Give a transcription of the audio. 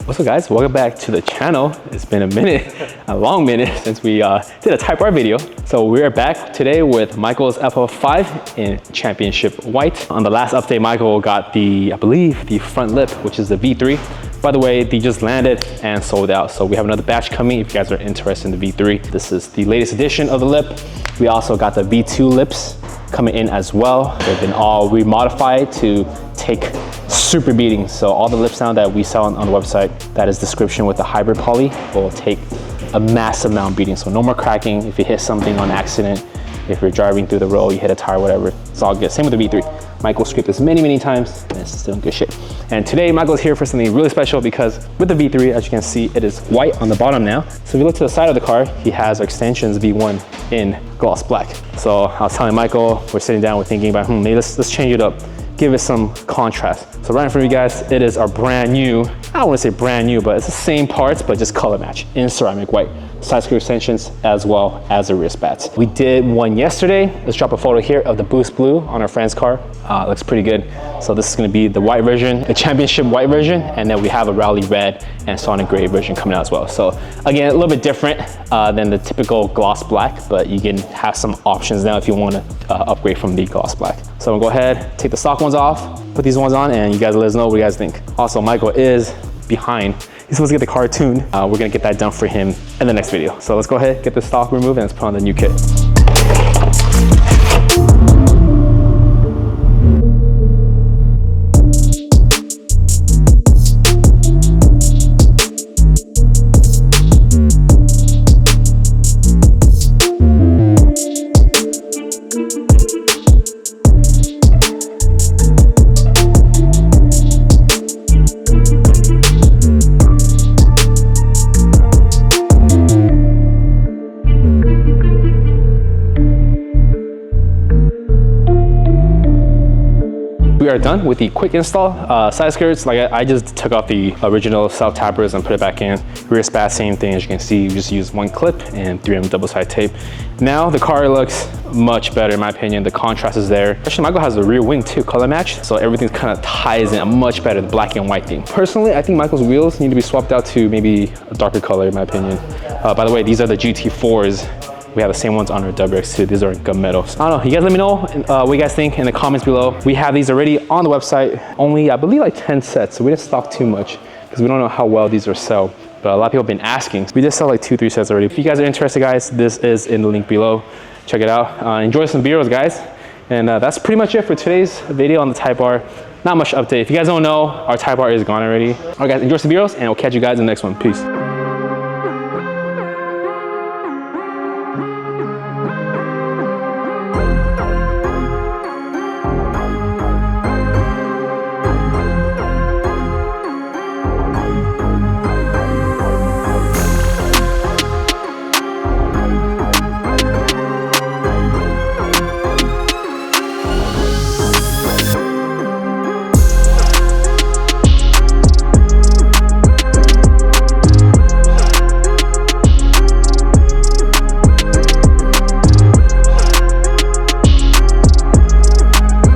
What's up guys, welcome back to the channel. It's been a minute, a long minute since we did a Type R video. So we're back today with Michael's FL5 in championship white. On the last update, Michael got I believe the front lip, which is the V3. By the way, they just landed and sold out. So we have another batch coming if you guys are interested in the V3. This is the latest edition of the lip. We also got the V2 lips coming in as well. They've been all remodified to take super beatings. So all the lips now that we sell on the website, that is description with the hybrid poly, will take a massive amount of beating. So no more cracking. If you hit something on accident, if you're driving through the road, you hit a tire, whatever, it's all good. Same with the V3. Michael scraped this many times and it's still in good shape. And today Michael's here for something really special because with the V3, as you can see, it is white on the bottom now. So if you look to the side of the car, he has our extensions V1 in gloss black. So I was telling Michael, we're sitting down, we're thinking about, maybe let's change it up, give it some contrast. So right in front of you guys, it is our brand new, I don't want to say brand new, but it's the same parts, but just color match in ceramic white. Side screw extensions as well as the rear spats. We did one yesterday. Let's drop a photo here of the Boost Blue on our friend's car. Looks pretty good. So this is gonna be the white version, the championship white version, and then we have a Rally Red and Sonic Gray version coming out as well. So again, a little bit different than the typical gloss black, but you can have some options now if you wanna upgrade from the gloss black. So I'm gonna go ahead, take the stock ones off, put these ones on, and you guys let us know what you guys think. Also, Michael is behind. He's supposed to get the car tuned. We're gonna get that done for him in the next video. So let's go ahead, get the stock removed, and let's put on the new kit. We are done with the quick install. Side skirts, like I just took off the original self tappers and put it back in. Rear spat, same thing. As you can see, you just use one clip and 3M double side tape. Now the car looks much better in my opinion. The contrast is there. Actually, Michael has the rear wing too, color match. So everything kind of ties in much better, the black and white thing. Personally, I think Michael's wheels need to be swapped out to maybe a darker color in my opinion. By the way, these are the GT4s. We have the same ones on our WX2. These are gunmetal. I don't know, you guys let me know what you guys think in the comments below. We have these already on the website. Only, I believe, like 10 sets. So we didn't stock too much because we don't know how well these are sell. But a lot of people have been asking. We just sell like 2-3 sets already. If you guys are interested, guys, this is in the link below. Check it out. Enjoy some B-rolls, guys. And that's pretty much it for today's video on the Type R. Not much update. If you guys don't know, our Type R is gone already. All right, guys, enjoy some B-rolls, and we'll catch you guys in the next one. Peace.